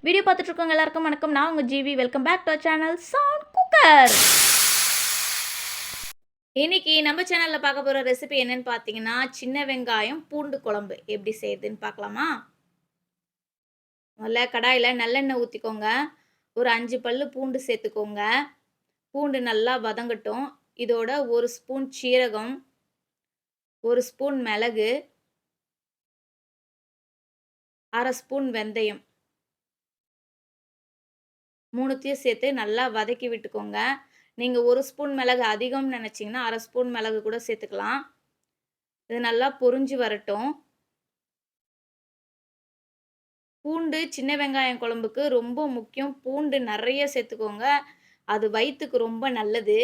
Video பார்த்துட்டு இருக்கவங்க எல்லாருக்கும் வணக்கம். நான் உங்கள் GV. Welcome back to our channel Sound Cooker. இன்னைக்கு நம்ம சேனலில் பார்க்க போகிற ரெசிபி என்னன்னு பார்த்தீங்கன்னா, சின்ன வெங்காயம் பூண்டு குழம்பு எப்படி செய்யுதுன்னு பார்க்கலாமா? முதல்ல கடாயில் நல்லெண்ணெய் ஊற்றிக்கோங்க. ஒரு 5 பல்லு பூண்டு சேர்த்துக்கோங்க. பூண்டு நல்லா வதங்கட்டும். இதோட 1 ஸ்பூன் சீரகம், 1 ஸ்பூன் மிளகு, 1/2 ஸ்பூன் வெந்தயம், 3த்தையும் சேர்த்து நல்லா வதக்கி விட்டுக்கோங்க. நீங்கள் 1 ஸ்பூன் மிளகு அதிகம்னு நினச்சிங்கன்னா 1/2 ஸ்பூன் மிளகு கூட சேர்த்துக்கலாம். இது நல்லா பொரிஞ்சு வரட்டும். பூண்டு சின்ன வெங்காயம் குழம்புக்கு ரொம்ப முக்கியம். பூண்டு நிறைய சேர்த்துக்கோங்க. அது வயிற்றுக்கு ரொம்ப நல்லது.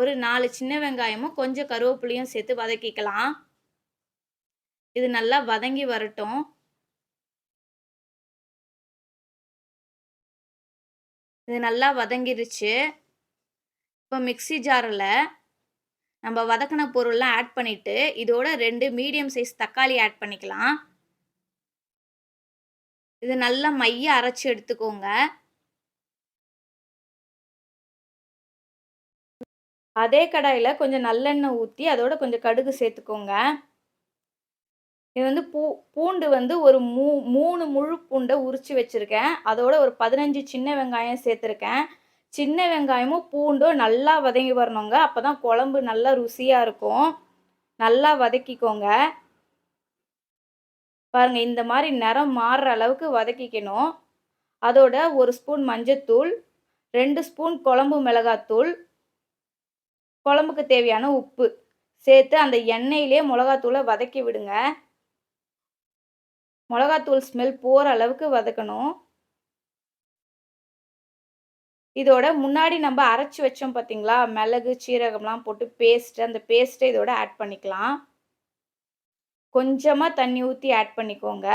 ஒரு 4 சின்ன வெங்காயமும் கொஞ்சம் கருவேப்பிலையும் சேர்த்து வதக்கிக்கலாம். இது நல்லா வதங்கி வரட்டும். இது நல்லா வதங்கிருச்சு. இப்போ மிக்ஸி ஜாரில் நம்ம வதக்கின பொருள்லாம் ஆட் பண்ணிவிட்டு இதோட 2 மீடியம் சைஸ் தக்காளி ஆட் பண்ணிக்கலாம். இது நல்லா மைய அரைச்சி எடுத்துக்கோங்க. அதே கடாயில் கொஞ்சம் நல்லெண்ணெய் ஊற்றி அதோட கொஞ்சம் கடுகு சேர்த்துக்கோங்க. இது வந்து பூண்டு வந்து ஒரு 3 முழு பூண்டை உரித்து வச்சுருக்கேன். அதோட ஒரு 15 சின்ன வெங்காயம் சேர்த்துருக்கேன். சின்ன வெங்காயமும் பூண்டும் நல்லா வதங்கி வரணுங்க. அப்போ தான் குழம்பு நல்லா ருசியாக இருக்கும். நல்லா வதக்கிக்கோங்க. பாருங்கள், இந்த மாதிரி நிறம் மாறுற அளவுக்கு வதக்கிக்கணும். அதோட 1 ஸ்பூன் மஞ்சத்தூள், 2 ஸ்பூன் குழம்பு மிளகாத்தூள், குழம்புக்கு தேவையான உப்பு சேர்த்து அந்த எண்ணெயிலே மிளகாத்தூளை வதக்கி விடுங்க. மிளகாத்தூள் ஸ்மெல் போகிற அளவுக்கு வதக்கணும். இதோட முன்னாடி நம்ம அரைச்சி வச்சோம் பார்த்தீங்களா, மிளகு சீரகம்லாம் போட்டு பேஸ்ட்டு, அந்த பேஸ்ட்டை இதோட ஆட் பண்ணிக்கலாம். கொஞ்சமாக தண்ணி ஊற்றி ஆட் பண்ணிக்கோங்க.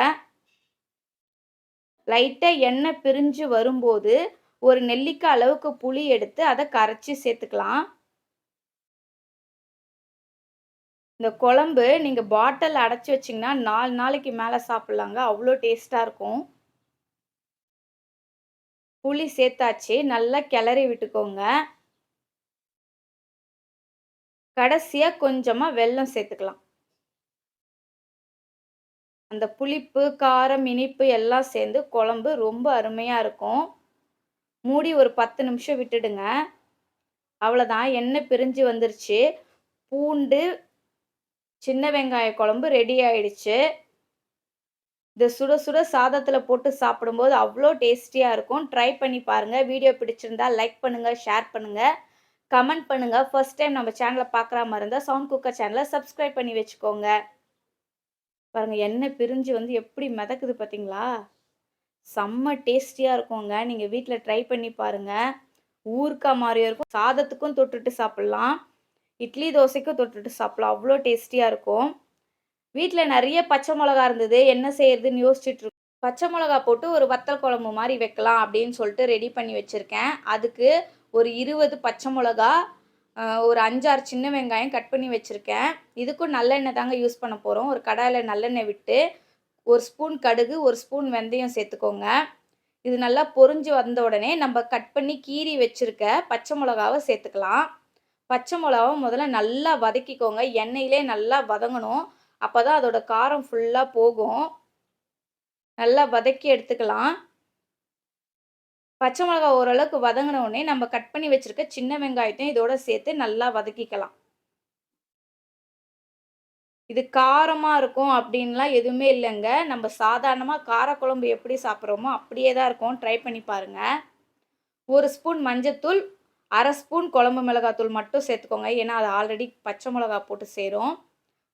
லைட்டாக எண்ணெய் பிரிஞ்சு வரும்போது ஒரு நெல்லிக்காய் அளவுக்கு புளி எடுத்து அதை கரைச்சி சேர்த்துக்கலாம். இந்த குழம்பு நீங்கள் பாட்டில் அடைச்சி வச்சிங்கன்னா 4 நாளைக்கு மேலே சாப்பிட்லாங்க. அவ்வளோ டேஸ்ட்டாக இருக்கும். புளி சேர்த்தாச்சு. நல்லா கிளறி விட்டுக்கோங்க. கடைசியாக கொஞ்சமாக வெல்லம் சேர்த்துக்கலாம். அந்த புளிப்பு, காரம், இனிப்பு எல்லாம் சேர்ந்து குழம்பு ரொம்ப அருமையாக இருக்கும். மூடி ஒரு 10 நிமிஷம் விட்டுடுங்க. அவ்வளோதான், எண்ணெய் பிரிஞ்சு வந்துருச்சு. பூண்டு சின்ன வெங்காய குழம்பு ரெடி ஆயிடுச்சு. இதை சுட சுட சாதத்தில் போட்டு சாப்பிடும்போது அவ்வளோ டேஸ்டியாக இருக்கும். ட்ரை பண்ணி பாருங்கள். வீடியோ பிடிச்சிருந்தா லைக் பண்ணுங்கள், ஷேர் பண்ணுங்கள், கமெண்ட் பண்ணுங்கள். ஃபர்ஸ்ட் டைம் நம்ம சேனலை பார்க்குற மாதிரி இருந்தால் சவுண்ட் குக்கர் சேனலை சப்ஸ்கிரைப் பண்ணி வச்சுக்கோங்க. பாருங்கள், எண்ணெய் பிரிஞ்சு வந்து எப்படி மிதக்குது பார்த்தீங்களா? செம்ம டேஸ்டியாக இருக்குங்க. நீங்கள் வீட்டில் ட்ரை பண்ணி பாருங்கள். ஊறுகாய் மாதிரியும் இருக்கும். சாதத்துக்கும் தொட்டுட்டு சாப்பிட்லாம், இட்லி தோசைக்கும் தொட்டுட்டு சாப்பிட்லாம். அவ்வளோ டேஸ்டியாக இருக்கும். வீட்டில் நிறைய பச்சை மிளகா இருந்தது. என்ன செய்யறதுன்னு யோசிச்சுட்டு இருக்கோம். பச்சை மிளகா போட்டு ஒரு வத்தல் குழம்பு மாதிரி வைக்கலாம் அப்படின்னு சொல்லிட்டு ரெடி பண்ணி வச்சுருக்கேன். அதுக்கு ஒரு 20 பச்சை மிளகா, ஒரு 5-6 சின்ன வெங்காயம் கட் பண்ணி வச்சுருக்கேன். இதுக்கும் நல்லெண்ணெய் தாங்க யூஸ் பண்ண போகிறோம். ஒரு கடாயில் நல்லெண்ணெய் விட்டு 1 ஸ்பூன் கடுகு, 1 ஸ்பூன் வெந்தயம் சேர்த்துக்கோங்க. இது நல்லா பொரிஞ்சு வந்த உடனே நம்ம கட் பண்ணி கீறி வச்சுருக்க பச்சை மிளகாவை சேர்த்துக்கலாம். பச்சை மிளகாவை முதல்ல நல்லா வதக்கிக்கோங்க. எண்ணெயிலே நல்லா வதங்கணும். அப்போ தான் அதோட காரம் ஃபுல்லாக போகும். நல்லா வதக்கி எடுத்துக்கலாம். பச்சை மிளகா ஓரளவுக்கு வதங்கின உடனே நம்ம கட் பண்ணி வச்சுருக்க சின்ன வெங்காயத்தையும் இதோட சேர்த்து நல்லா வதக்கிக்கலாம். இது காரமாக இருக்கும் அப்படின்லாம் எதுவுமே இல்லைங்க. நம்ம சாதாரணமாக காரக்குழம்பு எப்படி சாப்பிட்றோமோ அப்படியே தான் இருக்கும். ட்ரை பண்ணி பாருங்கள். 1 ஸ்பூன் மஞ்சத்தூள், 1/2 ஸ்பூன் குழம்பு மிளகாத்தூள் மட்டும் சேர்த்துக்கோங்க. ஏன்னா அது ஆல்ரெடி பச்சை மிளகா போட்டு சேரும்.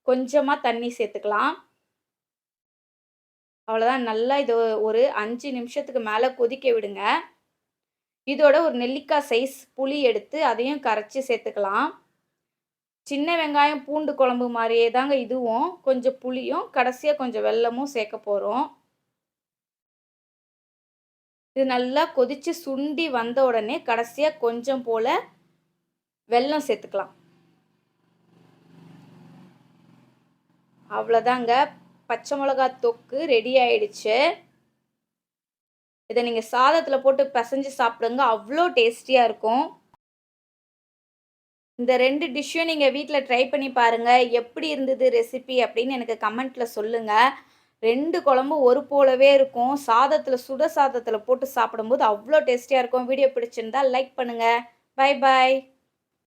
கொஞ்சமாக தண்ணி சேர்த்துக்கலாம். அவ்வளோதான். நல்லா இது ஒரு 5 நிமிஷத்துக்கு மேலே கொதிக்க விடுங்க. இதோட ஒரு நெல்லிக்காய் சைஸ் புளி எடுத்து அதையும் கரைச்சி சேர்த்துக்கலாம். சின்ன வெங்காயம் பூண்டு குழம்பு மாதிரியே தாங்க இதுவும். கொஞ்சம் புளியும் கடைசியாக கொஞ்சம் வெல்லமும் சேர்க்க போகிறோம். இது நல்லா கொதித்து சுண்டி வந்த உடனே கடைசியாக கொஞ்சம் போல் வெல்லம் சேர்த்துக்கலாம். அவ்வளோதாங்க, பச்சை மிளகாய் தொக்கு ரெடி ஆயிடுச்சு. இத நீங்க சாதத்துல போட்டு பெசஞ்சு சாப்பிடுங்க. அவ்ளோ டேஸ்டியா இருக்கும். இந்த 2 டிஷ்ஷும் நீங்க வீட்ல ட்ரை பண்ணி பாருங்க. எப்படி இருந்தது ரெசிபி அப்படின்னு எனக்கு கமெண்ட்ல சொல்லுங்க. 2 குழம்பும் ஒரு போலவே இருக்கும். சாதத்துல சுட சாதத்துல போட்டு சாப்பிடும்போது அவ்ளோ டேஸ்டியா இருக்கும். வீடியோ பிடிச்சிருந்தா லைக் பண்ணுங்க. பாய் பாய்.